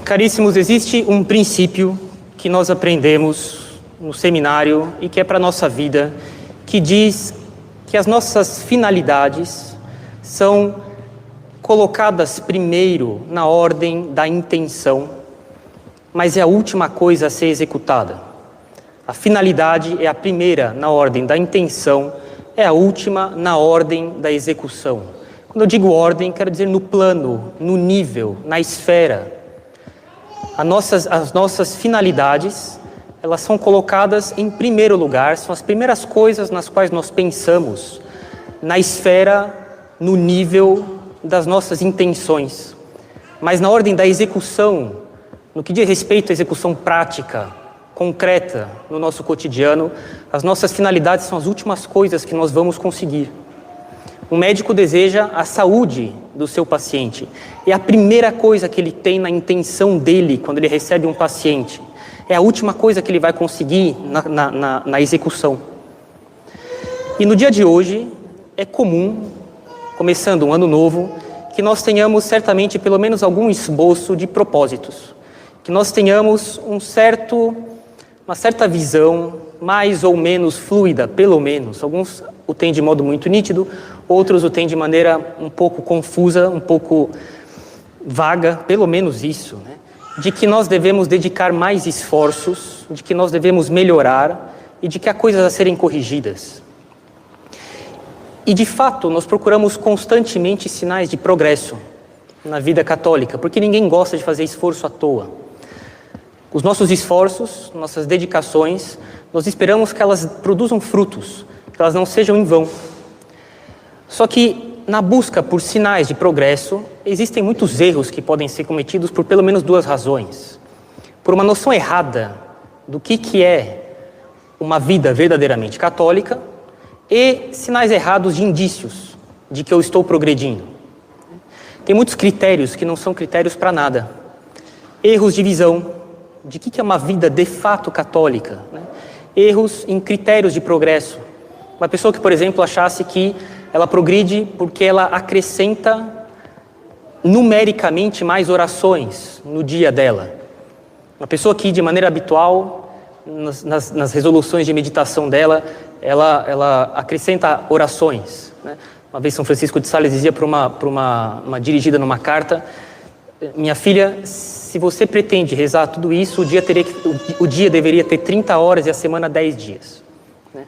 Caríssimos, existe um princípio que nós aprendemos no seminário e que é para a nossa vida, que diz que as nossas finalidades são colocadas primeiro na ordem da intenção, mas é a última coisa a ser executada. A finalidade é a primeira na ordem da intenção, é a última na ordem da execução. Quando eu digo ordem, quero dizer no plano, no nível, na esfera. As nossas finalidades, elas são colocadas em primeiro lugar, são as primeiras coisas nas quais nós pensamos, na esfera, no nível das nossas intenções. Mas na ordem da execução, no que diz respeito à execução prática, concreta, no nosso cotidiano, as nossas finalidades são as últimas coisas que nós vamos conseguir. O médico deseja a saúde do seu paciente. É a primeira coisa que ele tem na intenção dele quando ele recebe um paciente. É a última coisa que ele vai conseguir na execução. E no dia de hoje, é comum, começando um ano novo, que nós tenhamos certamente pelo menos algum esboço de propósitos. Que nós tenhamos uma certa visão, mais ou menos fluida, pelo menos. Alguns o têm de modo muito nítido, outros o têm de maneira um pouco confusa, um pouco vaga, pelo menos isso, né? De que nós devemos dedicar mais esforços, de que nós devemos melhorar e de que há coisas a serem corrigidas. E, de fato, nós procuramos constantemente sinais de progresso na vida católica, porque ninguém gosta de fazer esforço à toa. Os nossos esforços, nossas dedicações, nós esperamos que elas produzam frutos, que elas não sejam em vão. Só que, na busca por sinais de progresso, existem muitos erros que podem ser cometidos por pelo menos duas razões. Por uma noção errada do que é uma vida verdadeiramente católica e sinais errados de indícios de que eu estou progredindo. Tem muitos critérios que não são critérios para nada. Erros de visão, de que é uma vida de fato católica, né? Erros em critérios de progresso. Uma pessoa que, por exemplo, achasse que ela progride porque ela acrescenta numericamente mais orações no dia dela. Uma pessoa que, de maneira habitual, nas resoluções de meditação dela, ela acrescenta orações, né? Uma vez São Francisco de Sales dizia para uma dirigida numa carta: minha filha, se você pretende rezar tudo isso, o dia deveria ter 30 horas e a semana 10 dias. Né?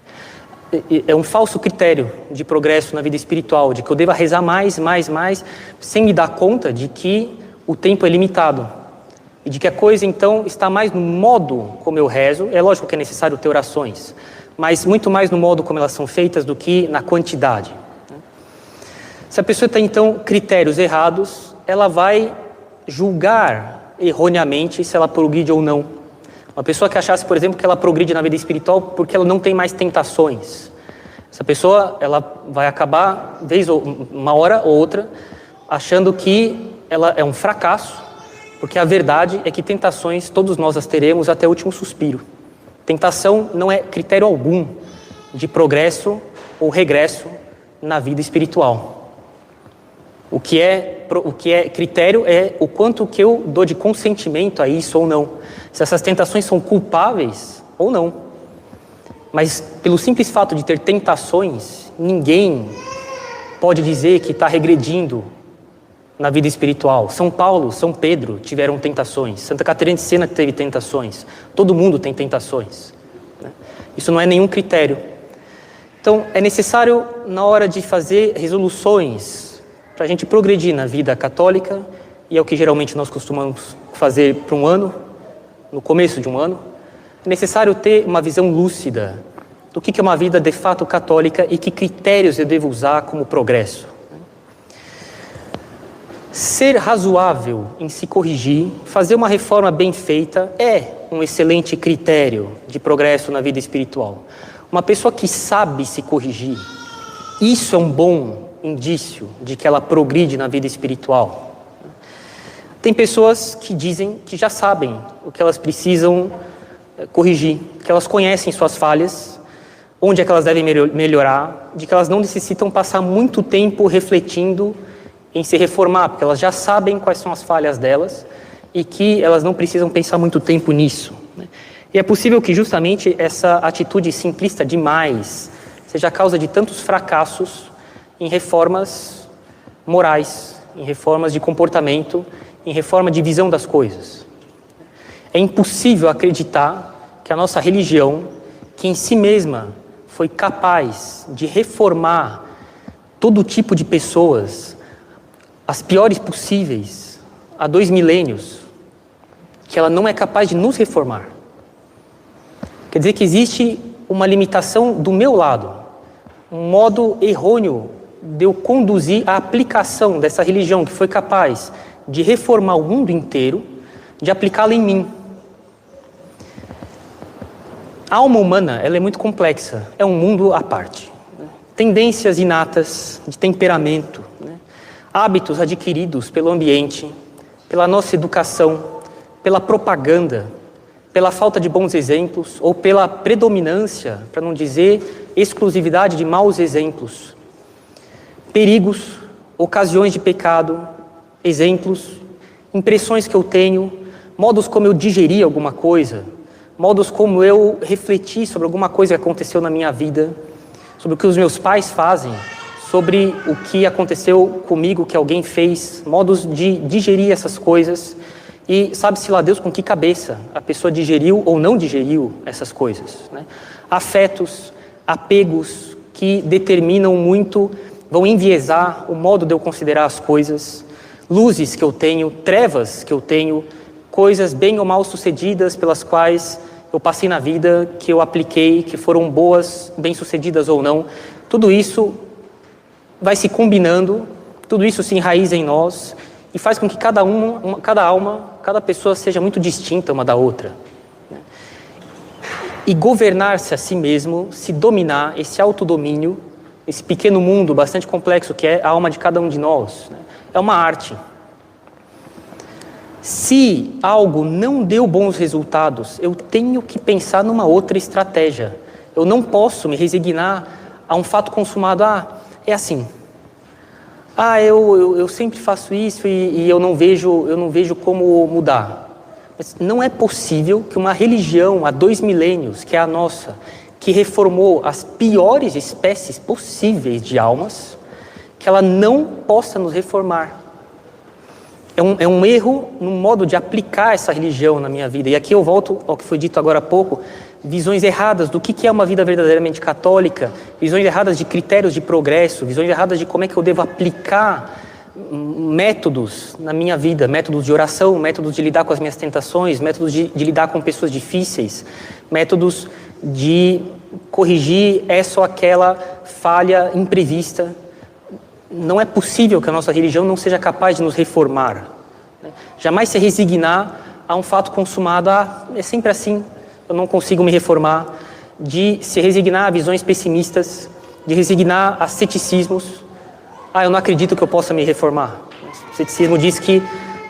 É um falso critério de progresso na vida espiritual, de que eu deva rezar mais, sem me dar conta de que o tempo é limitado. E de que a coisa, então, está mais no modo como eu rezo. É lógico que é necessário ter orações, mas muito mais no modo como elas são feitas do que na quantidade. Se a pessoa tem, então, critérios errados, ela vai julgar erroneamente se ela progride ou não. Uma pessoa que achasse, por exemplo, que ela progride na vida espiritual porque ela não tem mais tentações. Essa pessoa, ela vai acabar, uma hora ou outra, achando que ela é um fracasso, porque a verdade é que tentações todos nós as teremos até o último suspiro. Tentação não é critério algum de progresso ou regresso na vida espiritual. O que é critério é o quanto que eu dou de consentimento a isso ou não. Se essas tentações são culpáveis ou não. Mas pelo simples fato de ter tentações, ninguém pode dizer que está regredindo na vida espiritual. São Paulo, São Pedro tiveram tentações. Santa Catarina de Siena teve tentações. Todo mundo tem tentações, né? Isso não é nenhum critério. Então, é necessário, na hora de fazer resoluções para a gente progredir na vida católica, e é o que geralmente nós costumamos fazer para um ano, no começo de um ano, é necessário ter uma visão lúcida do que é uma vida de fato católica e que critérios eu devo usar como progresso. Ser razoável em se corrigir, fazer uma reforma bem feita é um excelente critério de progresso na vida espiritual. Uma pessoa que sabe se corrigir, isso é um bom indício de que ela progride na vida espiritual. Tem pessoas que dizem que já sabem o que elas precisam corrigir, que elas conhecem suas falhas, onde é que elas devem melhorar, de que elas não necessitam passar muito tempo refletindo em se reformar, porque elas já sabem quais são as falhas delas e que elas não precisam pensar muito tempo nisso, né? E é possível que justamente essa atitude simplista demais seja a causa de tantos fracassos em reformas morais, em reformas de comportamento, em reforma de visão das coisas. É impossível acreditar que a nossa religião, que em si mesma foi capaz de reformar todo tipo de pessoas, as piores possíveis, há 2 milênios, que ela não é capaz de nos reformar. Quer dizer que existe uma limitação do meu lado, um modo errôneo de eu conduzir a aplicação dessa religião que foi capaz de reformar o mundo inteiro, de aplicá-la em mim. A alma humana, ela é muito complexa, é um mundo à parte, né? Tendências inatas de temperamento, né? Hábitos adquiridos pelo ambiente, pela nossa educação, pela propaganda, pela falta de bons exemplos ou pela predominância, para não dizer exclusividade de maus exemplos. Perigos, ocasiões de pecado, exemplos, impressões que eu tenho, modos como eu digeri alguma coisa, modos como eu refleti sobre alguma coisa que aconteceu na minha vida, sobre o que os meus pais fazem, sobre o que aconteceu comigo, que alguém fez, modos de digerir essas coisas. E sabe-se lá Deus com que cabeça a pessoa digeriu ou não digeriu essas coisas, né? Afetos, apegos que determinam muito, vão enviesar o modo de eu considerar as coisas, luzes que eu tenho, trevas que eu tenho, coisas bem ou mal sucedidas pelas quais eu passei na vida, que eu apliquei, que foram boas, bem-sucedidas ou não. Tudo isso vai se combinando, tudo isso se enraiza em nós e faz com que cada alma, cada pessoa seja muito distinta uma da outra. E governar-se a si mesmo, se dominar, esse autodomínio, esse pequeno mundo bastante complexo que é a alma de cada um de nós, né? É uma arte. Se algo não deu bons resultados, eu tenho que pensar numa outra estratégia. Eu não posso me resignar a um fato consumado. É assim. Eu sempre faço isso e eu não vejo como mudar. Mas não é possível que uma religião há 2 milênios, que é a nossa, que reformou as piores espécies possíveis de almas, que ela não possa nos reformar. É um erro no modo de aplicar essa religião na minha vida. E aqui eu volto ao que foi dito agora há pouco, visões erradas do que é uma vida verdadeiramente católica, visões erradas de critérios de progresso, visões erradas de como é que eu devo aplicar métodos na minha vida, métodos de oração, métodos de lidar com as minhas tentações, métodos de lidar com pessoas difíceis, métodos de corrigir essa ou aquela falha imprevista. Não é possível que a nossa religião não seja capaz de nos reformar, né? Jamais se resignar a um fato consumado, é sempre assim, eu não consigo me reformar, de se resignar a visões pessimistas, de resignar a ceticismos. Eu não acredito que eu possa me reformar. O ceticismo diz que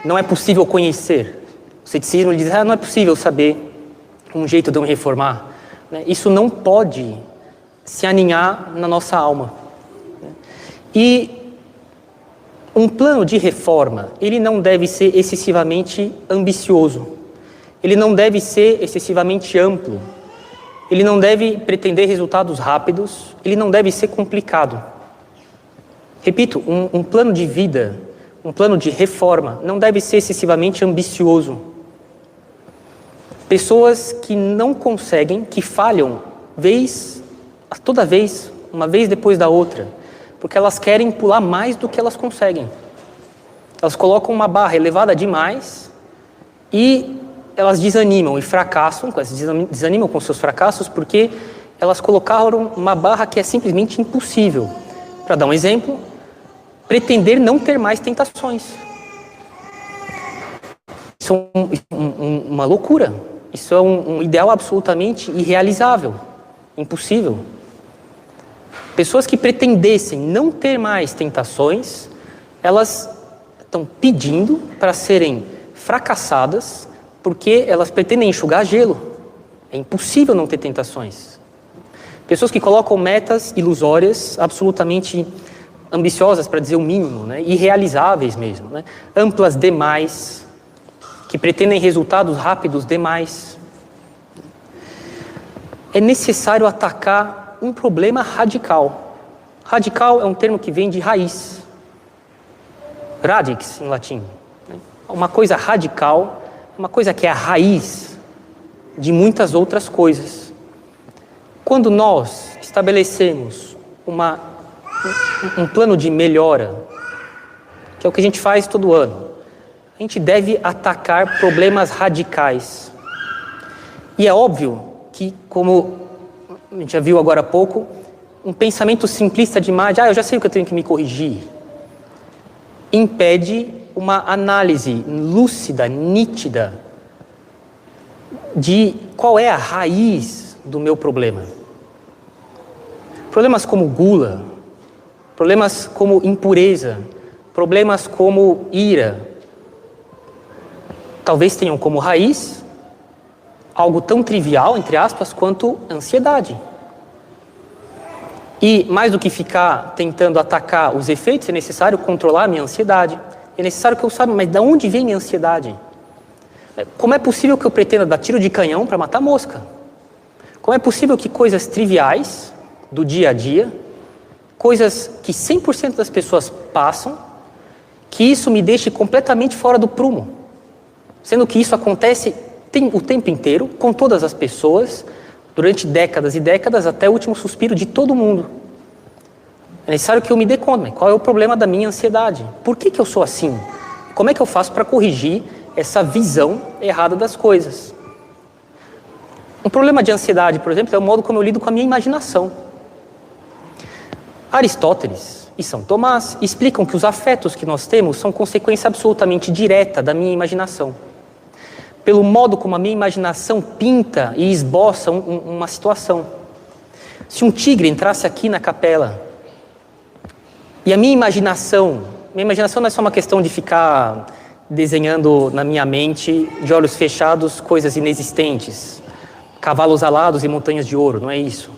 não é possível conhecer. O ceticismo diz, não é possível saber um jeito de eu me reformar, né? Isso não pode se aninhar na nossa alma. E um plano de reforma, ele não deve ser excessivamente ambicioso, ele não deve ser excessivamente amplo, ele não deve pretender resultados rápidos, ele não deve ser complicado. Repito, um plano de vida, um plano de reforma, não deve ser excessivamente ambicioso. Pessoas que não conseguem, que falham toda vez, uma vez depois da outra, porque elas querem pular mais do que elas conseguem. Elas colocam uma barra elevada demais e elas desanimam e fracassam, desanimam com seus fracassos porque elas colocaram uma barra que é simplesmente impossível. Para dar um exemplo, pretender não ter mais tentações. Isso é uma loucura. Isso é um ideal absolutamente irrealizável, impossível. Pessoas que pretendessem não ter mais tentações, elas estão pedindo para serem fracassadas porque elas pretendem enxugar gelo. É impossível não ter tentações. Pessoas que colocam metas ilusórias, absolutamente ambiciosas, para dizer o mínimo, né? Irrealizáveis mesmo, né? Amplas demais, que pretendem resultados rápidos demais. É necessário atacar um problema radical. Radical é um termo que vem de raiz. Radix, em latim. Uma coisa radical, uma coisa que é a raiz de muitas outras coisas. Quando nós estabelecemos um plano de melhora, que é o que a gente faz todo ano, a gente deve atacar problemas radicais. E é óbvio que, como a gente já viu agora há pouco, um pensamento simplista demais, eu já sei o que eu tenho que me corrigir, impede uma análise lúcida, nítida, de qual é a raiz do meu problema. Problemas como gula, problemas como impureza, problemas como ira, talvez tenham como raiz algo tão trivial, entre aspas, quanto ansiedade. E mais do que ficar tentando atacar os efeitos, é necessário controlar a minha ansiedade. É necessário que eu saiba, mas de onde vem minha ansiedade? Como é possível que eu pretenda dar tiro de canhão para matar mosca? Como é possível que coisas triviais do dia a dia, coisas que 100% das pessoas passam, que isso me deixe completamente fora do prumo? Sendo que isso acontece o tempo inteiro, com todas as pessoas, durante décadas e décadas, até o último suspiro de todo mundo. É necessário que eu me dê conta, qual é o problema da minha ansiedade? Por que eu sou assim? Como é que eu faço para corrigir essa visão errada das coisas? Um problema de ansiedade, por exemplo, é o modo como eu lido com a minha imaginação. Aristóteles e São Tomás explicam que os afetos que nós temos são consequência absolutamente direta da minha imaginação. Pelo modo como a minha imaginação pinta e esboça uma situação. Se um tigre entrasse aqui na capela e a minha imaginação não é só uma questão de ficar desenhando na minha mente, de olhos fechados, coisas inexistentes, cavalos alados e montanhas de ouro, não é isso.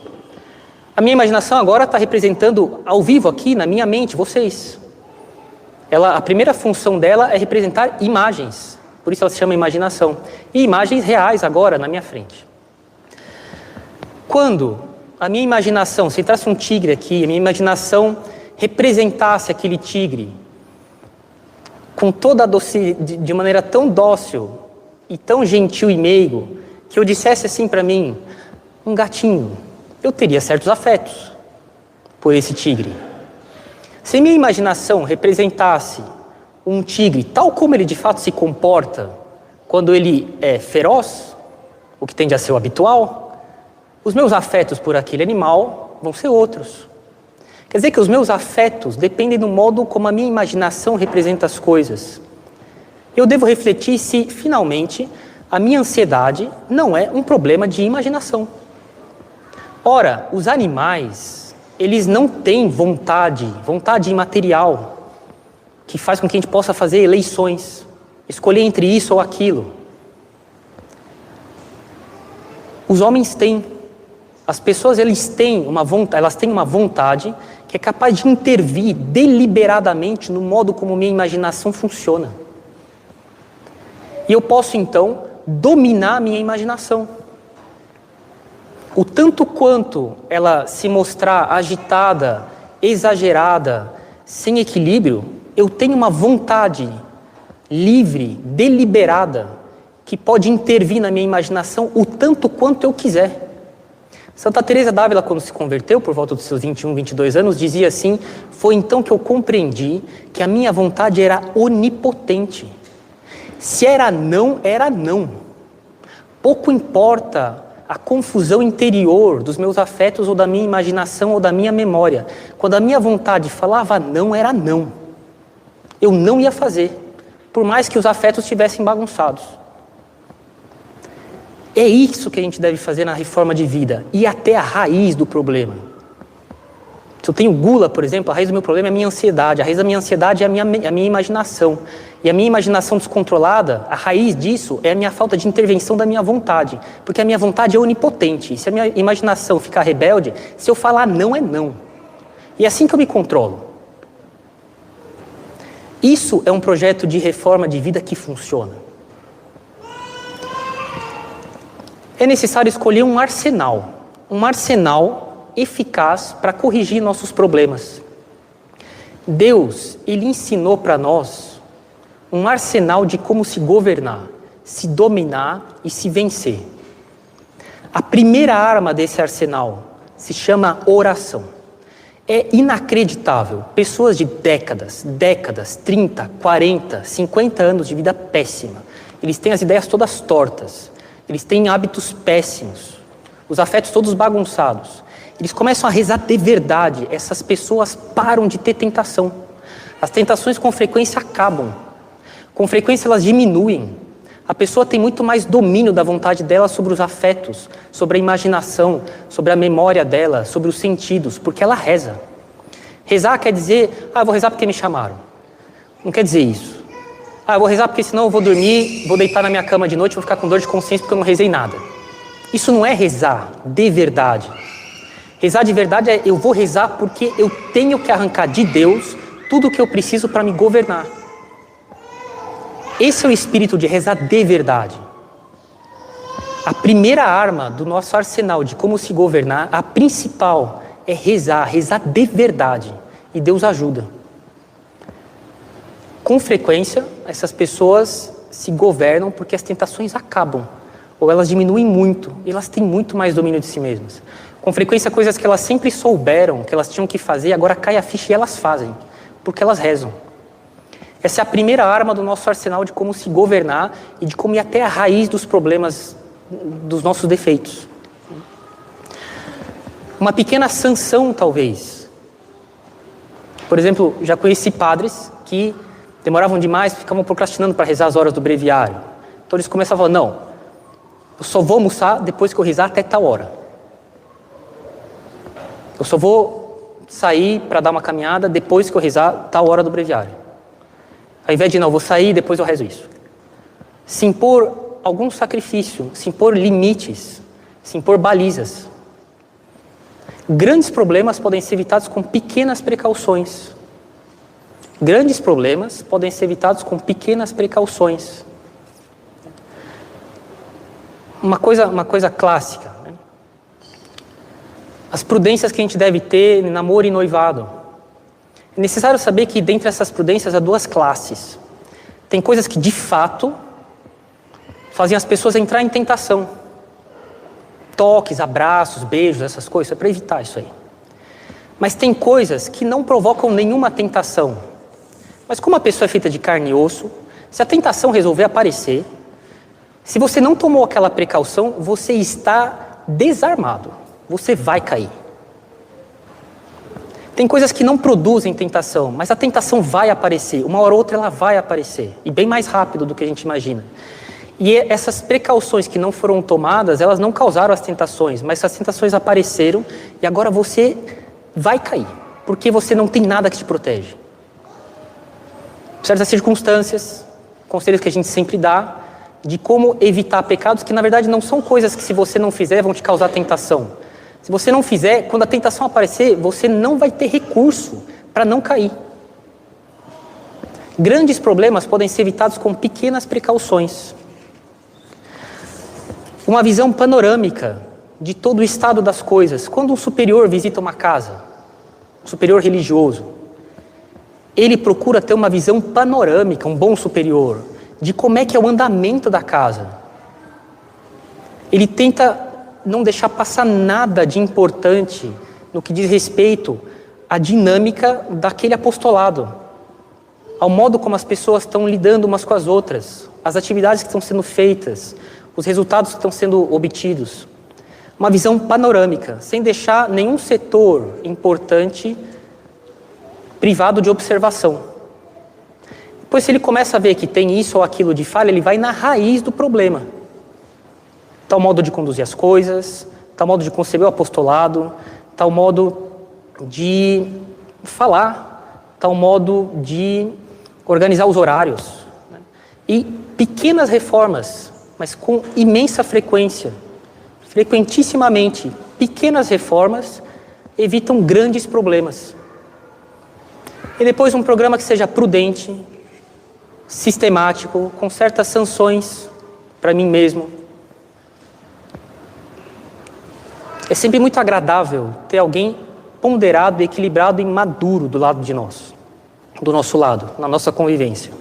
A minha imaginação agora está representando ao vivo aqui na minha mente, vocês. A primeira função dela é representar imagens. Por isso ela se chama imaginação. E imagens reais agora na minha frente. Quando a minha imaginação, se entrasse um tigre aqui, a minha imaginação representasse aquele tigre com toda a de maneira tão dócil e tão gentil e meigo, que eu dissesse assim para mim, um gatinho, eu teria certos afetos por esse tigre. Se minha imaginação representasse um tigre, tal como ele de fato se comporta quando ele é feroz, o que tende a ser o habitual, os meus afetos por aquele animal vão ser outros. Quer dizer que os meus afetos dependem do modo como a minha imaginação representa as coisas. Eu devo refletir se, finalmente, a minha ansiedade não é um problema de imaginação. Ora, os animais, eles não têm vontade imaterial, que faz com que a gente possa fazer eleições, escolher entre isso ou aquilo. Os homens têm, as pessoas elas têm uma vontade que é capaz de intervir deliberadamente no modo como minha imaginação funciona. E eu posso então dominar a minha imaginação. O tanto quanto ela se mostrar agitada, exagerada, sem equilíbrio, eu tenho uma vontade livre, deliberada, que pode intervir na minha imaginação o tanto quanto eu quiser. Santa Teresa d'Ávila, quando se converteu, por volta dos seus 21, 22 anos, dizia assim, foi então que eu compreendi que a minha vontade era onipotente. Se era não, era não. Pouco importa a confusão interior dos meus afetos ou da minha imaginação ou da minha memória. Quando a minha vontade falava não, era não. Eu não ia fazer, por mais que os afetos estivessem bagunçados. É isso que a gente deve fazer na reforma de vida, ir até a raiz do problema. Se eu tenho gula, por exemplo, a raiz do meu problema é a minha ansiedade, a raiz da minha ansiedade é a minha imaginação. E a minha imaginação descontrolada, a raiz disso é a minha falta de intervenção da minha vontade, porque a minha vontade é onipotente. E se a minha imaginação ficar rebelde, se eu falar não, é não. E é assim que eu me controlo. Isso é um projeto de reforma de vida que funciona. é necessário escolher um arsenal eficaz para corrigir nossos problemas. Deus, Ele ensinou para nós um arsenal de como se governar, se dominar e se vencer. A primeira arma desse arsenal se chama oração. É inacreditável. Pessoas de décadas, 30, 40, 50 anos de vida péssima. Eles têm as ideias todas tortas. Eles têm hábitos péssimos. Os afetos todos bagunçados. Eles começam a rezar de verdade. Essas pessoas param de ter tentação. As tentações com frequência acabam. Com frequência elas diminuem. A pessoa tem muito mais domínio da vontade dela sobre os afetos, sobre a imaginação, sobre a memória dela, sobre os sentidos, porque ela reza. Rezar quer dizer, eu vou rezar porque me chamaram. Não quer dizer isso. Eu vou rezar porque senão eu vou dormir, vou deitar na minha cama de noite, vou ficar com dor de consciência porque eu não rezei nada. Isso não é rezar de verdade. Rezar de verdade é eu vou rezar porque eu tenho que arrancar de Deus tudo o que eu preciso para me governar. Esse é o espírito de rezar de verdade. A primeira arma do nosso arsenal de como se governar, a principal, é rezar de verdade. E Deus ajuda. Com frequência, essas pessoas se governam porque as tentações acabam. Ou elas diminuem muito. E elas têm muito mais domínio de si mesmas. Com frequência, coisas que elas sempre souberam, que elas tinham que fazer, agora cai a ficha e elas fazem. Porque elas rezam. Essa é a primeira arma do nosso arsenal de como se governar e de como ir até a raiz dos problemas, dos nossos defeitos. Uma pequena sanção, talvez. Por exemplo, já conheci padres que demoravam demais, ficavam procrastinando para rezar as horas do breviário. Então eles começavam a falar, não, eu só vou almoçar depois que eu rezar até tal hora. Eu só vou sair para dar uma caminhada depois que eu rezar tal hora do breviário. Ao invés de, não, vou sair, depois eu rezo isso. Se impor algum sacrifício, se impor limites, se impor balizas. Grandes problemas podem ser evitados com pequenas precauções. Grandes problemas podem ser evitados com pequenas precauções. Uma coisa clássica, né? As prudências que a gente deve ter em namoro e noivado. É necessário saber que dentre essas prudências há duas classes. Tem coisas que de fato fazem as pessoas entrar em tentação. Toques, abraços, beijos, essas coisas, é para evitar isso aí. Mas tem coisas que não provocam nenhuma tentação. Mas como a pessoa é feita de carne e osso, se a tentação resolver aparecer, se você não tomou aquela precaução, você está desarmado. Você vai cair. Tem coisas que não produzem tentação, mas a tentação vai aparecer. Uma hora ou outra ela vai aparecer. E bem mais rápido do que a gente imagina. E essas precauções que não foram tomadas, elas não causaram as tentações, mas as tentações apareceram e agora você vai cair. Porque você não tem nada que te protege. Certas circunstâncias, conselhos que a gente sempre dá, de como evitar pecados que na verdade não são coisas que se você não fizer vão te causar tentação. Se você não fizer, quando a tentação aparecer, você não vai ter recurso para não cair. Grandes problemas podem ser evitados com pequenas precauções. Uma visão panorâmica de todo o estado das coisas. Quando um superior visita uma casa, um superior religioso, ele procura ter uma visão panorâmica, um bom superior, de como é que é o andamento da casa. Ele tenta não deixar passar nada de importante no que diz respeito à dinâmica daquele apostolado, ao modo como as pessoas estão lidando umas com as outras, as atividades que estão sendo feitas, os resultados que estão sendo obtidos. Uma visão panorâmica, sem deixar nenhum setor importante privado de observação. Depois, se ele começa a ver que tem isso ou aquilo de falha, ele vai na raiz do problema. Tal modo de conduzir as coisas, tal modo de conceber o apostolado, tal modo de falar, tal modo de organizar os horários. Né? E pequenas reformas, mas com imensa frequência, frequentissimamente, pequenas reformas evitam grandes problemas. E depois um programa que seja prudente, sistemático, com certas sanções para mim mesmo. É sempre muito agradável ter alguém ponderado, equilibrado e maduro do lado de nós, do nosso lado, na nossa convivência.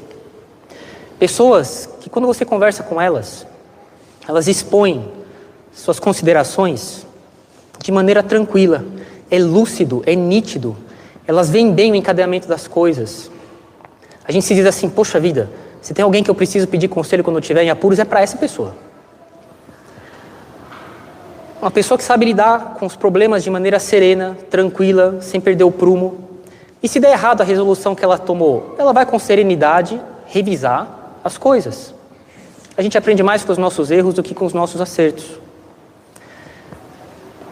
Pessoas que, quando você conversa com elas, elas expõem suas considerações de maneira tranquila, é lúcido, é nítido, elas veem bem o encadeamento das coisas. A gente se diz assim, poxa vida, se tem alguém que eu preciso pedir conselho quando eu estiver em apuros, é para essa pessoa. Uma pessoa que sabe lidar com os problemas de maneira serena, tranquila, sem perder o prumo. E se der errado a resolução que ela tomou, ela vai com serenidade revisar as coisas. A gente aprende mais com os nossos erros do que com os nossos acertos.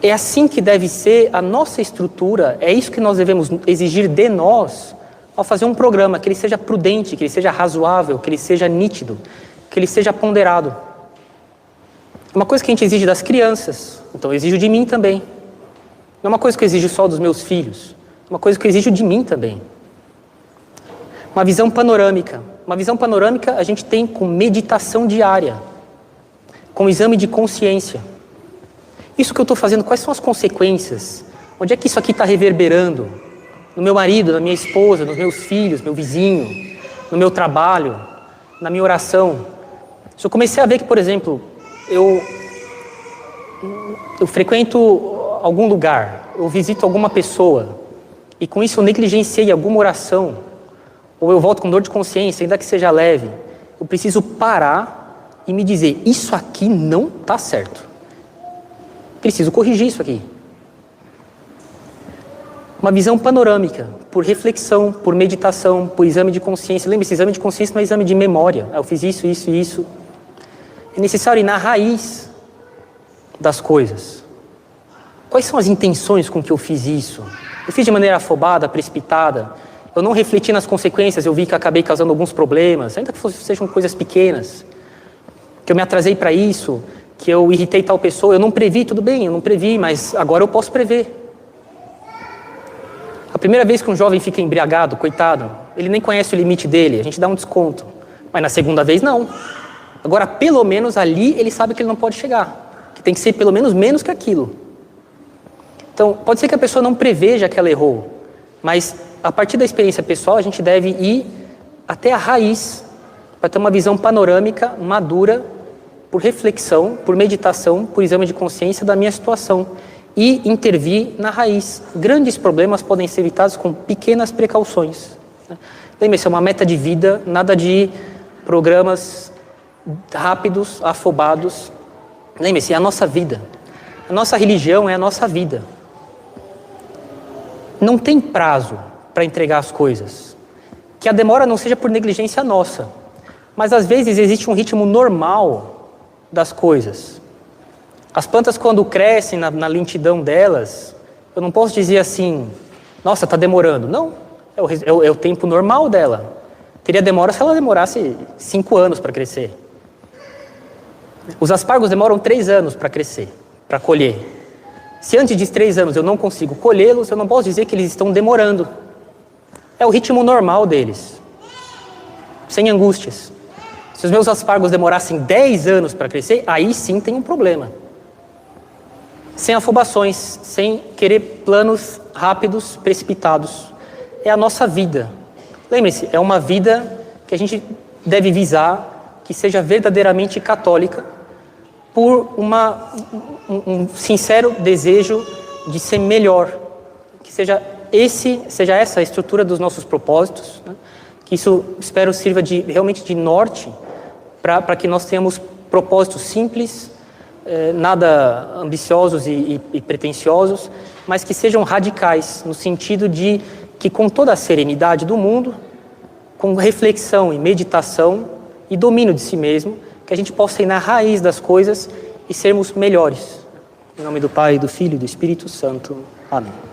É assim que deve ser a nossa estrutura, é isso que nós devemos exigir de nós ao fazer um programa, que ele seja prudente, que ele seja razoável, que ele seja nítido, que ele seja ponderado. Uma coisa que a gente exige das crianças, então eu exijo de mim também. Não é uma coisa que eu exijo só dos meus filhos, é uma coisa que eu exijo de mim também. Uma visão panorâmica. Uma visão panorâmica a gente tem com meditação diária, com exame de consciência. Isso que eu estou fazendo, quais são as consequências? Onde é que isso aqui está reverberando? No meu marido, na minha esposa, nos meus filhos, meu vizinho, no meu trabalho, na minha oração. Se eu comecei a ver que, por exemplo, eu frequento algum lugar, eu visito alguma pessoa, e com isso eu negligenciei alguma oração, ou eu volto com dor de consciência, ainda que seja leve, eu preciso parar e me dizer, isso aqui não está certo. Preciso corrigir isso aqui. Uma visão panorâmica, por reflexão, por meditação, por exame de consciência. Lembre-se, exame de consciência não é exame de memória. Eu fiz isso, isso e isso. É necessário ir na raiz das coisas. Quais são as intenções com que eu fiz isso? Eu fiz de maneira afobada, precipitada. Eu não refleti nas consequências, eu vi que acabei causando alguns problemas, ainda que sejam coisas pequenas. Que eu me atrasei para isso, que eu irritei tal pessoa, eu não previ, tudo bem, eu não previ, mas agora eu posso prever. A primeira vez que um jovem fica embriagado, coitado, ele nem conhece o limite dele, a gente dá um desconto. Mas na segunda vez, não. Agora, pelo menos ali, ele sabe que ele não pode chegar. Que tem que ser pelo menos menos que aquilo. Então, pode ser que a pessoa não preveja que ela errou, mas a partir da experiência pessoal, a gente deve ir até a raiz, para ter uma visão panorâmica, madura, por reflexão, por meditação, por exame de consciência da minha situação e intervir na raiz. Grandes problemas podem ser evitados com pequenas precauções. Lembre-se, é uma meta de vida, nada de programas rápidos, afobados. Lembre-se, é a nossa vida. A nossa religião é a nossa vida. Não tem prazo para entregar as coisas. Que a demora não seja por negligência nossa, mas às vezes existe um ritmo normal das coisas. As plantas, quando crescem na lentidão delas, eu não posso dizer assim, nossa, está demorando. Não, é o tempo normal dela. Teria demora se ela demorasse 5 anos para crescer. Os aspargos demoram 3 anos para crescer, para colher. Se antes de 3 anos eu não consigo colhê-los, eu não posso dizer que eles estão demorando. É o ritmo normal deles, sem angústias. Se os meus aspargos demorassem 10 anos para crescer, aí sim tem um problema. Sem afobações, sem querer planos rápidos, precipitados. É a nossa vida. Lembre-se, é uma vida que a gente deve visar, que seja verdadeiramente católica, por um sincero desejo de ser melhor. Que seja essa a estrutura dos nossos propósitos, né? Que isso, espero, sirva realmente de norte para que nós tenhamos propósitos simples, nada ambiciosos e pretensiosos, mas que sejam radicais, no sentido de que com toda a serenidade do mundo, com reflexão e meditação e domínio de si mesmo, que a gente possa ir na raiz das coisas e sermos melhores. Em nome do Pai, do Filho e do Espírito Santo. Amém.